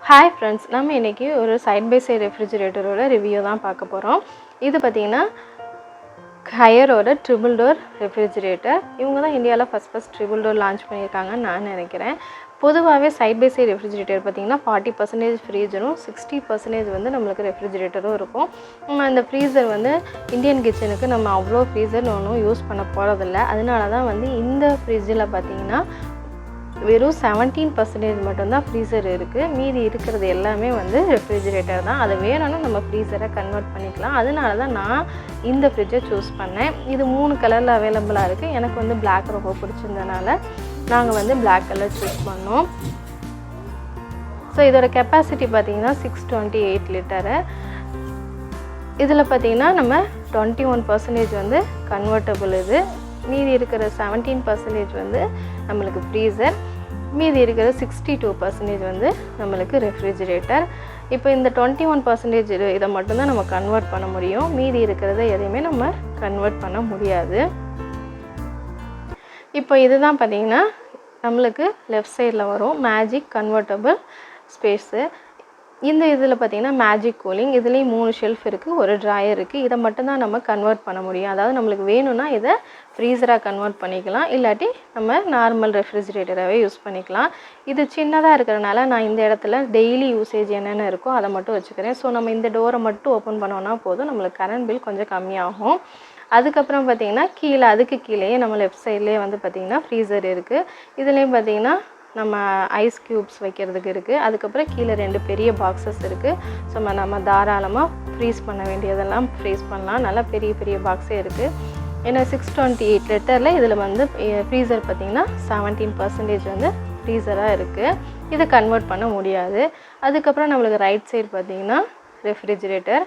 Hi friends, நம்ம இன்னைக்கு ஒரு சைட் பை சைடு ரெஃப்ரிஜரேட்டரோட ரிவ்யூ தான் பார்க்க போகிறோம். இது பார்த்தீங்கன்னா ஹையரோட ட்ரிபிள் டோர் ரெஃப்ரிஜரேட்டர். இவங்க தான் இந்தியாவில் ஃபஸ்ட் ட்ரிபிள் டோர் லான்ச் பண்ணியிருக்காங்கன்னு நான் நினைக்கிறேன். பொதுவாகவே சைட் பை சைடு ரெஃப்ரிஜரேட்டர் பார்த்திங்கன்னா 40% ஃப்ரீஜரும் 60% வந்து நம்மளுக்கு ரெஃப்ரிஜரேட்டரும் இருக்கும். அந்த ஃப்ரீசர் வந்து இந்தியன் கிச்சனுக்கு நம்ம அவ்வளோ ஃப்ரீசர் ஒன்றும் யூஸ் பண்ண போகிறதில்ல. அதனால தான் வந்து இந்த ஃப்ரிட்ஜில் பார்த்திங்கன்னா வெறும் 17% மட்டும்தான் ஃப்ரீசர் இருக்குது. மீதி இருக்கிறது எல்லாமே வந்து ரெஃப்ரிஜரேட்டர் தான். அது வேணும்னா நம்ம ஃப்ரீசரை கன்வெர்ட் பண்ணிக்கலாம். அதனால தான் நான் இந்த ஃப்ரிட்ஜை சூஸ் பண்ணேன். இது 3 கலரில் அவைலபிளாக இருக்குது. எனக்கு வந்து பிளாக் ரொம்ப பிடிச்சிருந்தனால நாங்கள் வந்து பிளாக் கலர் சூஸ் பண்ணோம். ஸோ இதோட கெப்பாசிட்டி பார்த்திங்கன்னா 628 லிட்டரு. இதில் பார்த்திங்கன்னா நம்ம 21% வந்து கன்வெர்ட்டபிள். இது மீதி இருக்கிற 17% வந்து நம்மளுக்கு ஃப்ரீசர், மீதி இருக்கிற 62% வந்து நம்மளுக்கு ரெஃப்ரிஜரேட்டர். இப்போ இந்த 21% இதை மட்டும்தான் நம்ம கன்வெர்ட் பண்ண முடியும். மீதி இருக்கிறத எதையுமே நம்ம கன்வெர்ட் பண்ண முடியாது. இப்போ இதுதான் பார்த்திங்கன்னா நம்மளுக்கு லெஃப்ட் சைடில் வரும் மேஜிக் கன்வெர்ட்டபிள் ஸ்பேஸு. இந்த இதில் பார்த்திங்கன்னா மேஜிக் கூலிங், இதுலேயும் 3 ஷெல்ஃப் இருக்குது, ஒரு ட்ராயர் இருக்குது. இதை மட்டும்தான் நம்ம கன்வெர்ட் பண்ண முடியும். அதாவது நம்மளுக்கு வேணும்னா இதை ஃப்ரீசராக கன்வெர்ட் பண்ணிக்கலாம், இல்லாட்டி நம்ம நார்மல் ரெஃப்ரிஜரேட்டராகவே யூஸ் பண்ணிக்கலாம். இது சின்னதாக இருக்கிறனால நான் இந்த இடத்துல டெய்லி யூசேஜ் என்னென்ன இருக்கோ அதை மட்டும் வச்சுக்கிறேன். ஸோ நம்ம இந்த டோரை மட்டும் ஓப்பன் பண்ணோன்னா போதும், நம்மளுக்கு கரண்ட் பில் கொஞ்சம் கம்மியாகும். அதுக்கப்புறம் பார்த்திங்கன்னா கீழே அதுக்கு கீழேயே நம்ம லெஃப்ட் சைட்லேயே வந்து பார்த்திங்கன்னா ஃப்ரீசர் இருக்குது. இதுலேயும் பார்த்திங்கன்னா நம்ம ஐஸ் க்யூப்ஸ் வைக்கிறதுக்கு இருக்குது. அதுக்கப்புறம் கீழே 2 பெரிய பாக்ஸஸ் இருக்குது. ஸோ நம்ம தாராளமாக ஃப்ரீஸ் பண்ண வேண்டியதெல்லாம் ஃப்ரீஸ் பண்ணலாம். நல்லா பெரிய பெரிய பாக்ஸே இருக்குது. ஏன்னா 628 லிட்டரில் இதில் வந்து ஃப்ரீசர் பார்த்திங்கன்னா 17% வந்து ஃப்ரீசராக இருக்குது. இதை கன்வெர்ட் பண்ண முடியாது. அதுக்கப்புறம் நம்மளுக்கு ரைட் சைடு பார்த்திங்கன்னா ரெஃப்ரிஜரேட்டர்.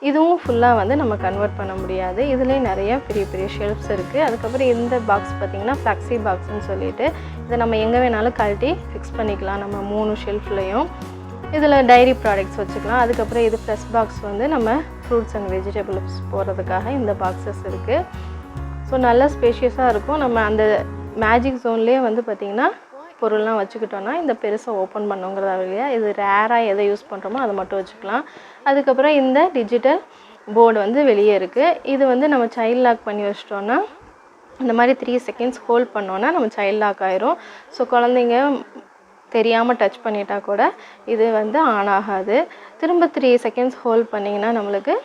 இதுவும் ஃபுல்லாக வந்து நம்ம கன்வெர்ட் பண்ண முடியாது. இதுலேயும் நிறைய பெரிய பெரிய ஷெல்ஃப்ஸ் இருக்குது. அதுக்கப்புறம் இந்த பாக்ஸ் பார்த்திங்கன்னா ஃப்ளெக்ஸி பாக்ஸ்ன்னு சொல்லிட்டு இதை நம்ம எங்கே வேணாலும் கழட்டி ஃபிக்ஸ் பண்ணிக்கலாம். நம்ம 3 ஷெல்ஃப்லேயும் இதில் டைரி ப்ராடக்ட்ஸ் வச்சுக்கலாம். அதுக்கப்புறம் இது ப்ளஸ் பாக்ஸ் வந்து நம்ம ஃப்ரூட்ஸ் அண்ட் வெஜிடபிள்ஸ் போடுறதுக்காக இந்த பாக்ஸஸ் இருக்குது. ஸோ நல்லா ஸ்பேஷியஸாக இருக்கும். நம்ம அந்த மேஜிக் ஜோன்லேயே வந்து பார்த்திங்கன்னா பொருள்லாம் வச்சுக்கிட்டோன்னா இந்த பெருசாக ஓப்பன் பண்ணுங்கிறதா இல்லையா, இது ரேராக எதை யூஸ் பண்ணுறோமோ அதை மட்டும் வச்சுக்கலாம். அதுக்கப்புறம் இந்த டிஜிட்டல் போர்டு வந்து வெளியே இருக்குது. இது வந்து நம்ம சைல்ட் லாக் பண்ணி வச்சிட்டோன்னா இந்த மாதிரி 3 செகண்ட்ஸ் ஹோல்ட் பண்ணோன்னா நம்ம சைல்ட் லாக் ஆயிரும். ஸோ குழந்தைங்க தெரியாமல் டச் பண்ணிட்டா கூட இது வந்து ஆன் ஆகாது. திரும்ப 3 செகண்ட்ஸ் ஹோல்ட் பண்ணிங்கன்னா நம்மளுக்கு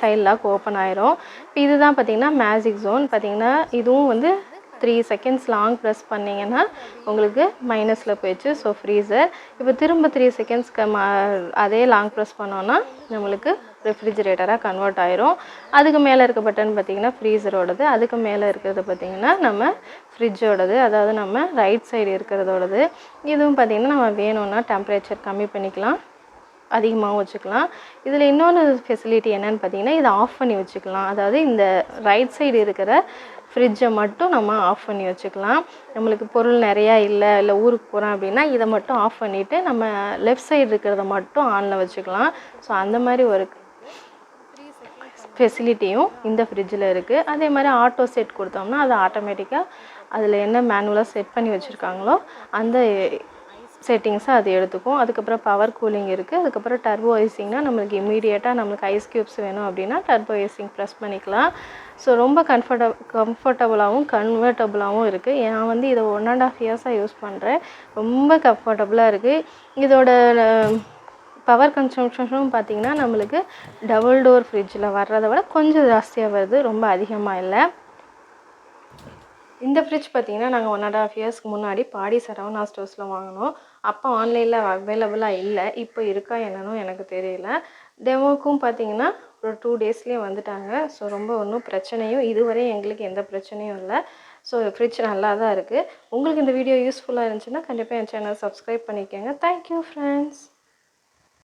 சைல்ட் லாக் ஓப்பன் ஆயிரும். இப்போ இதுதான் பார்த்திங்கன்னா மேஜிக் ஜோன். பார்த்திங்கன்னா இதுவும் வந்து 3 செகண்ட்ஸ் லாங் ப்ரெஸ் பண்ணிங்கன்னா உங்களுக்கு மைனஸில் போயிடுச்சு. ஸோ ஃப்ரீசர் இப்போ திரும்ப 3 செகண்ட்ஸ்க்கு அதே லாங் ப்ரெஸ் பண்ணோன்னா நம்மளுக்கு ரெஃப்ரிஜரேட்டராக கன்வெர்ட் ஆயிரும். அதுக்கு மேலே இருக்க பட்டன் பார்த்திங்கன்னா ஃப்ரீசரோடது, அதுக்கு மேலே இருக்கிறது பார்த்திங்கன்னா நம்ம ஃப்ரிட்ஜோடது, அதாவது நம்ம ரைட் சைடு இருக்கிறதோடது. இதுவும் பார்த்திங்கன்னா நம்ம வேணும்னா டெம்பரேச்சர் கம்மி பண்ணிக்கலாம், அதிகமாகவும் வச்சுக்கலாம். இதில் இன்னொன்று ஃபெசிலிட்டி என்னென்னு பார்த்திங்கன்னா இதை ஆஃப் பண்ணி வச்சுக்கலாம். அதாவது இந்த ரைட் சைடு இருக்கிற ஃப்ரிட்ஜை மட்டும் நம்ம ஆஃப் பண்ணி வச்சுக்கலாம். நம்மளுக்கு பொருள் நிறையா இல்லை ஊருக்கு போகிறோம் அப்படின்னா இதை மட்டும் ஆஃப் பண்ணிவிட்டு நம்ம லெஃப்ட் சைடு இருக்கிறத மட்டும் ஆனில் வச்சுக்கலாம். ஸோ அந்த மாதிரி ஒரு ஃபெசிலிட்டியும் இந்த ஃப்ரிட்ஜில் இருக்குது. அதே மாதிரி ஆட்டோ செட் கொடுத்தோம்னா அது ஆட்டோமேட்டிக்காக அதில் என்ன மேனுவலாக செட் பண்ணி வச்சுருக்காங்களோ அந்த செட்டிங்ஸை அது எடுத்துக்கும். அதுக்கப்புறம் பவர் கூலிங் இருக்குது. அதுக்கப்புறம் டர்போ ஏசிங்னால் நம்மளுக்கு இமீடியட்டாக நம்மளுக்கு ஐஸ் க்யூப்ஸ் வேணும் அப்படின்னா டர்போ ஏசிங் ப்ரெஸ் பண்ணிக்கலாம். ஸோ ரொம்ப கம்ஃபர்டபுளாகவும் கன்வெர்ட்டபுளாகவும் இருக்குது. நான் வந்து இதை 1.5 இயர்ஸாக யூஸ் பண்ணுறேன். ரொம்ப கம்ஃபர்டபுளாக இருக்குது. இதோட பவர் கன்சம்ஷனும் பார்த்திங்கன்னா நம்மளுக்கு டபுள் டோர் ஃப்ரிட்ஜில் வர்றதை விட கொஞ்சம் ஜாஸ்தியாக வருது, ரொம்ப அதிகமாக இல்லை. இந்த ஃப்ரிட்ஜ் பார்த்திங்கன்னா நாங்கள் 1.5 இயர்ஸ்க்கு முன்னாடி பாடி சரவணா ஸ்டோர்ஸில் வாங்கினோம். அப்போ ஆன்லைனில் அவைலபிளாக இல்லை. இப்போ இருக்கா என்னன்னு எனக்கு தெரியல. டெமோக்கும் பார்த்திங்கன்னா ஒரு 2 டேஸ்லேயே வந்துட்டாங்க. ஸோ ரொம்ப ஒன்றும் பிரச்சனையும் இதுவரை எங்களுக்கு எந்த பிரச்சனையும் இல்லை. ஸோ ஃப்ரிட்ஜ் நல்லா தான் இருக்குது. உங்களுக்கு இந்த வீடியோ யூஸ்ஃபுல்லாக இருந்துச்சுன்னா கண்டிப்பாக என் சேனல் சப்ஸ்கிரைப் பண்ணிக்கோங்க. Thank you friends.